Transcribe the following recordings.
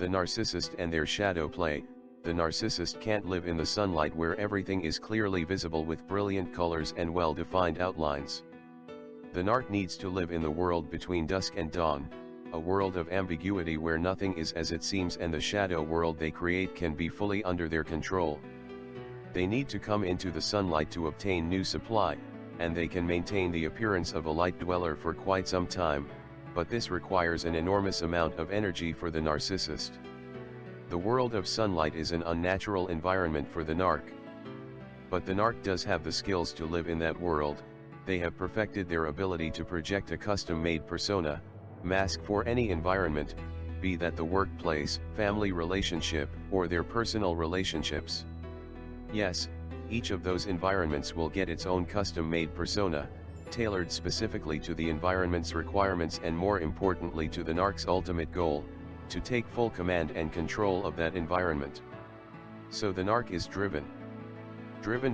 The Narcissist and Their Shadow play. The narcissist can't live in the sunlight where everything is clearly visible with brilliant colors and well-defined outlines. The narc needs to live in the world between dusk and dawn, a world of ambiguity where nothing is as it seems and the shadow world they create can be fully under their control. They need to come into the sunlight to obtain new supply, and they can maintain the appearance of a light dweller for quite some time, but this requires an enormous amount of energy for the narcissist. The world of sunlight is an unnatural environment for the narc. But the narc does have the skills to live in that world. They have perfected their ability to project a custom-made persona, mask for any environment, be that the workplace, family relationship, or their personal relationships. Yes, each of those environments will get its own custom-made persona, tailored specifically to the environment's requirements and more importantly to the narc's ultimate goal, to take full command and control of that environment. So the narc is driven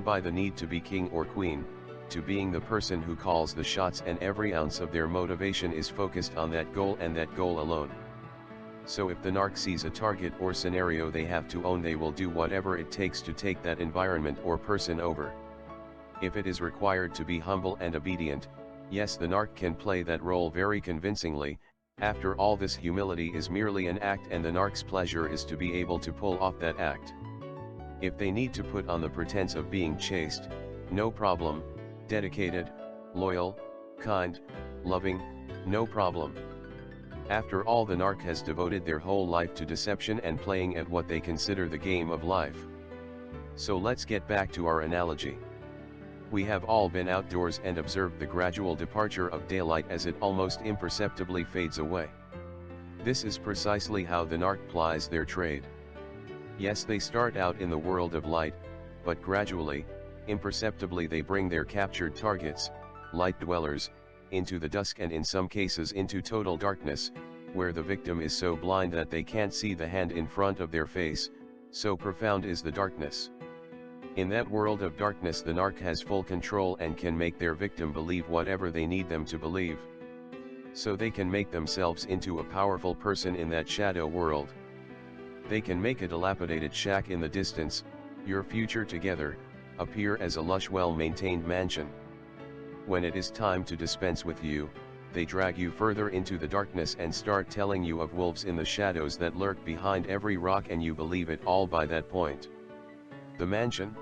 by the need to be king or queen, to being the person who calls the shots, and every ounce of their motivation is focused on that goal and that goal alone. So if the narc sees a target or scenario they have to own, they will do whatever it takes to take that environment or person over. If it is required to be humble and obedient, yes, the narc can play that role very convincingly. After all, this humility is merely an act and the narc's pleasure is to be able to pull off that act. If they need to put on the pretense of being chaste, no problem, dedicated, loyal, kind, loving, no problem. After all, the narc has devoted their whole life to deception and playing at what they consider the game of life. So let's get back to our analogy. We have all been outdoors and observed the gradual departure of daylight as it almost imperceptibly fades away. This is precisely how the narc plies their trade. Yes, they start out in the world of light, but gradually, imperceptibly they bring their captured targets, light dwellers, into the dusk and in some cases into total darkness, where the victim is so blind that they can't see the hand in front of their face, so profound is the darkness. In that world of darkness, the narc has full control and can make their victim believe whatever they need them to believe. So they can make themselves into a powerful person in that shadow world. They can make a dilapidated shack in the distance, your future together, appear as a lush, well-maintained mansion. When it is time to dispense with you, they drag you further into the darkness and start telling you of wolves in the shadows that lurk behind every rock, and you believe it all by that point. The mansion?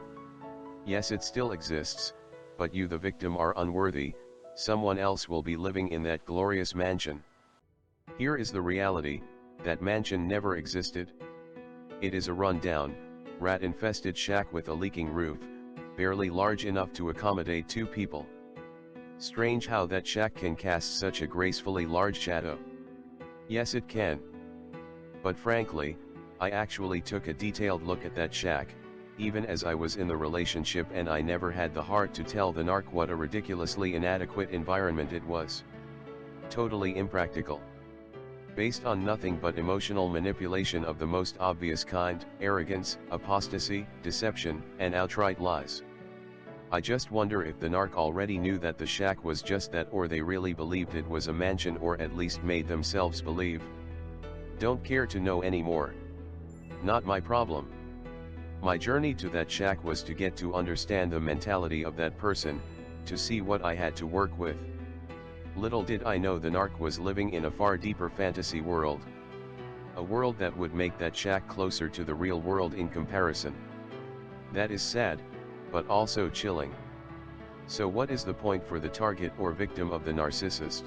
Yes, it still exists, but you, the victim, are unworthy. Someone else will be living in that glorious mansion. Here is the reality: that mansion never existed. It is a run-down, rat-infested shack with a leaking roof, barely large enough to accommodate 2 people. Strange how that shack can cast such a gracefully large shadow. Yes, it can. But frankly, I actually took a detailed look at that shack, even as I was in the relationship, and I never had the heart to tell the narc what a ridiculously inadequate environment it was. Totally impractical. Based on nothing but emotional manipulation of the most obvious kind, arrogance, apostasy, deception, and outright lies. I just wonder if the narc already knew that the shack was just that, or they really believed it was a mansion, or at least made themselves believe. Don't care to know anymore. Not my problem. My journey to that shack was to get to understand the mentality of that person, to see what I had to work with. Little did I know the narc was living in a far deeper fantasy world. A world that would make that shack closer to the real world in comparison. That is sad, but also chilling. So what is the point for the target or victim of the narcissist?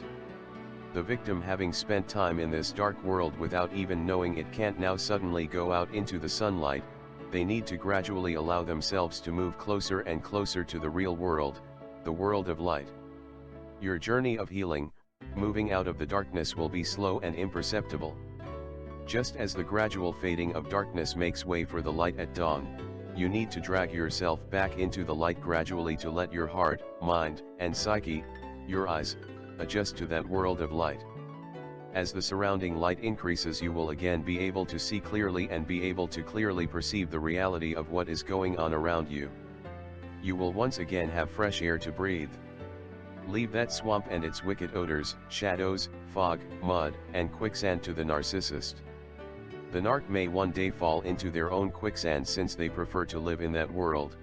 The victim, having spent time in this dark world without even knowing it, can't now suddenly go out into the sunlight. They need to gradually allow themselves to move closer and closer to the real world, the world of light. Your journey of healing, moving out of the darkness, will be slow and imperceptible. Just as the gradual fading of darkness makes way for the light at dawn, you need to drag yourself back into the light gradually to let your heart, mind, and psyche, your eyes, adjust to that world of light. As the surrounding light increases, you will again be able to see clearly and be able to clearly perceive the reality of what is going on around you. You will once again have fresh air to breathe. Leave that swamp and its wicked odors, shadows, fog, mud, and quicksand to the narcissist. The narc may one day fall into their own quicksand since they prefer to live in that world.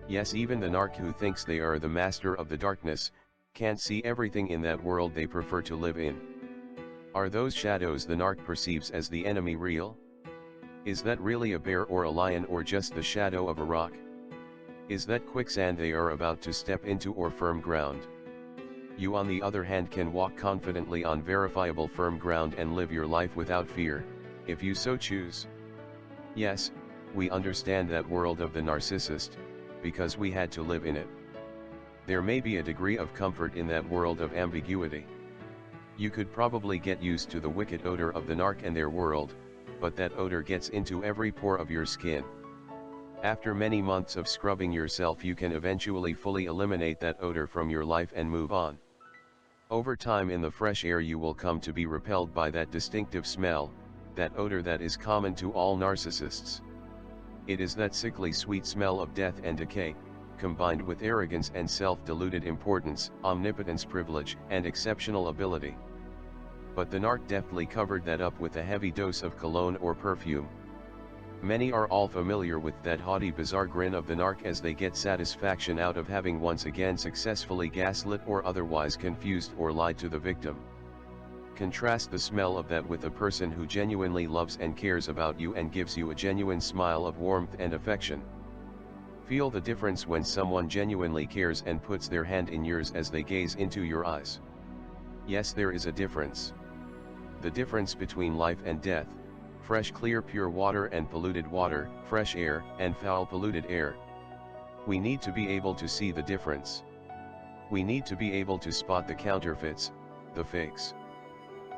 Yes, even the narc who thinks they are the master of the darkness, can't see everything in that world they prefer to live in. Are those shadows the narc perceives as the enemy real? Is that really a bear or a lion or just the shadow of a rock? Is that quicksand they are about to step into or firm ground? You on the other hand can walk confidently on verifiable firm ground and live your life without fear, if you so choose. Yes, we understand that world of the narcissist, because we had to live in it. There may be a degree of comfort in that world of ambiguity. You could probably get used to the wicked odor of the narc and their world, but that odor gets into every pore of your skin. After many months of scrubbing yourself, you can eventually fully eliminate that odor from your life and move on. Over time in the fresh air you will come to be repelled by that distinctive smell, that odor that is common to all narcissists. It is that sickly sweet smell of death and decay, combined with arrogance and self-deluded importance, omnipotence, privilege, and exceptional ability. But the narc deftly covered that up with a heavy dose of cologne or perfume. Many are all familiar with that haughty bizarre grin of the narc as they get satisfaction out of having once again successfully gaslit or otherwise confused or lied to the victim. Contrast the smell of that with a person who genuinely loves and cares about you and gives you a genuine smile of warmth and affection. Feel the difference when someone genuinely cares and puts their hand in yours as they gaze into your eyes. Yes, there is a difference. The difference between life and death, fresh clear pure water and polluted water, fresh air and foul polluted air. We need to be able to see the difference. We need to be able to spot the counterfeits, the fakes.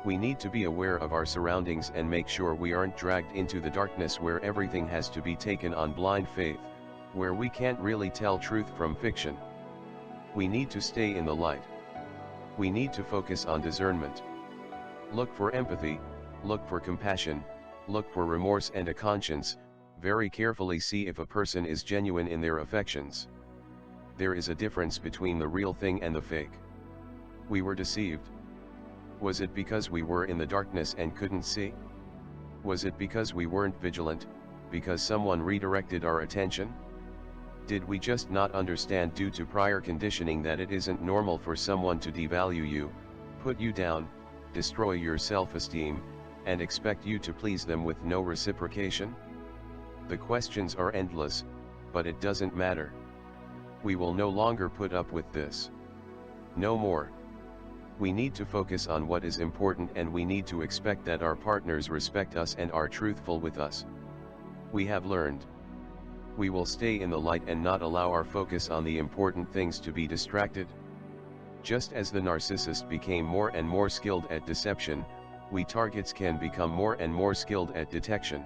We need to be aware of our surroundings and make sure we aren't dragged into the darkness where everything has to be taken on blind faith, where we can't really tell truth from fiction. We need to stay in the light. We need to focus on discernment. Look for empathy, look for compassion, look for remorse and a conscience, very carefully see if a person is genuine in their affections. There is a difference between the real thing and the fake. We were deceived. Was it because we were in the darkness and couldn't see? Was it because we weren't vigilant, because someone redirected our attention? Did we just not understand due to prior conditioning that it isn't normal for someone to devalue you, put you down, destroy your self-esteem, and expect you to please them with no reciprocation? The questions are endless, but it doesn't matter. We will no longer put up with this. No more. We need to focus on what is important and we need to expect that our partners respect us and are truthful with us. We have learned. We will stay in the light and not allow our focus on the important things to be distracted. Just as the narcissist became more and more skilled at deception, we targets can become more and more skilled at detection.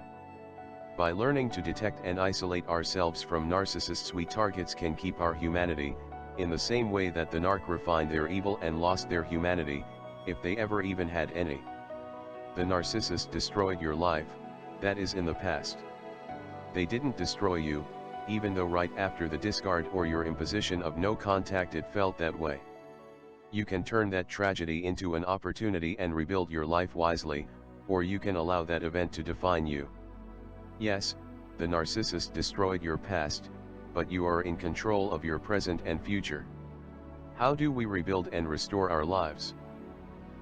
By learning to detect and isolate ourselves from narcissists, we targets can keep our humanity, in the same way that the narc refined their evil and lost their humanity, if they ever even had any. The narcissist destroyed your life, that is in the past. They didn't destroy you, even though right after the discard or your imposition of no contact it felt that way. You can turn that tragedy into an opportunity and rebuild your life wisely, or you can allow that event to define you. Yes, the narcissist destroyed your past, but you are in control of your present and future. How do we rebuild and restore our lives?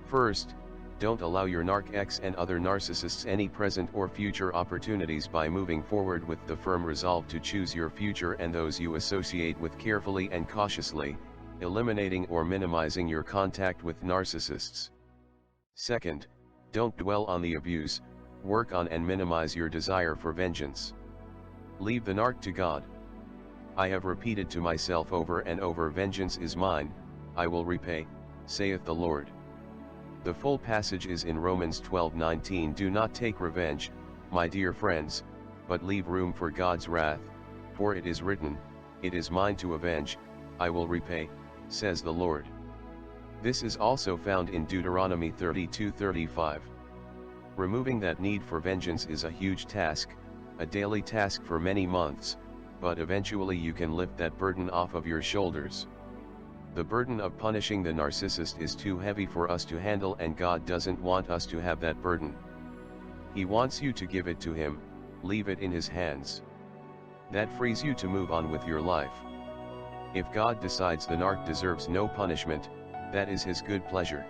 First, don't allow your narc X and other narcissists any present or future opportunities by moving forward with the firm resolve to choose your future and those you associate with carefully and cautiously, eliminating or minimizing your contact with narcissists. Second, don't dwell on the abuse, work on and minimize your desire for vengeance. Leave the narc to God. I have repeated to myself over and over, vengeance is mine, I will repay, saith the Lord. The full passage is in Romans 12:19. Do not take revenge, my dear friends, but leave room for God's wrath, for it is written, it is mine to avenge, I will repay, says the Lord. This is also found in Deuteronomy 32:35. Removing that need for vengeance is a huge task, a daily task for many months, but eventually you can lift that burden off of your shoulders. The burden of punishing the narcissist is too heavy for us to handle, and God doesn't want us to have that burden. He wants you to give it to him, leave it in his hands. That frees you to move on with your life. If God decides the narc deserves no punishment, that is his good pleasure.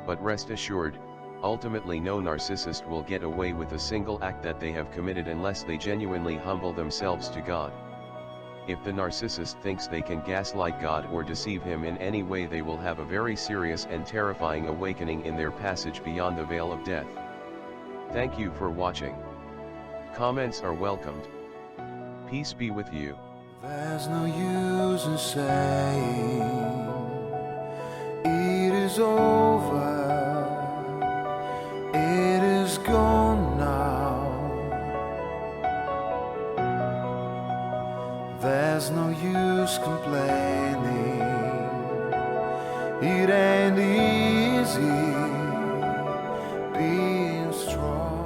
But rest assured, ultimately no narcissist will get away with a single act that they have committed unless they genuinely humble themselves to God. If the narcissist thinks they can gaslight God or deceive him in any way, they will have a very serious and terrifying awakening in their passage beyond the veil of death. Thank you for watching. Comments are welcomed. Peace be with you. There's no use in saying it is over, it is gone now. There's no use complaining, it ain't easy being strong.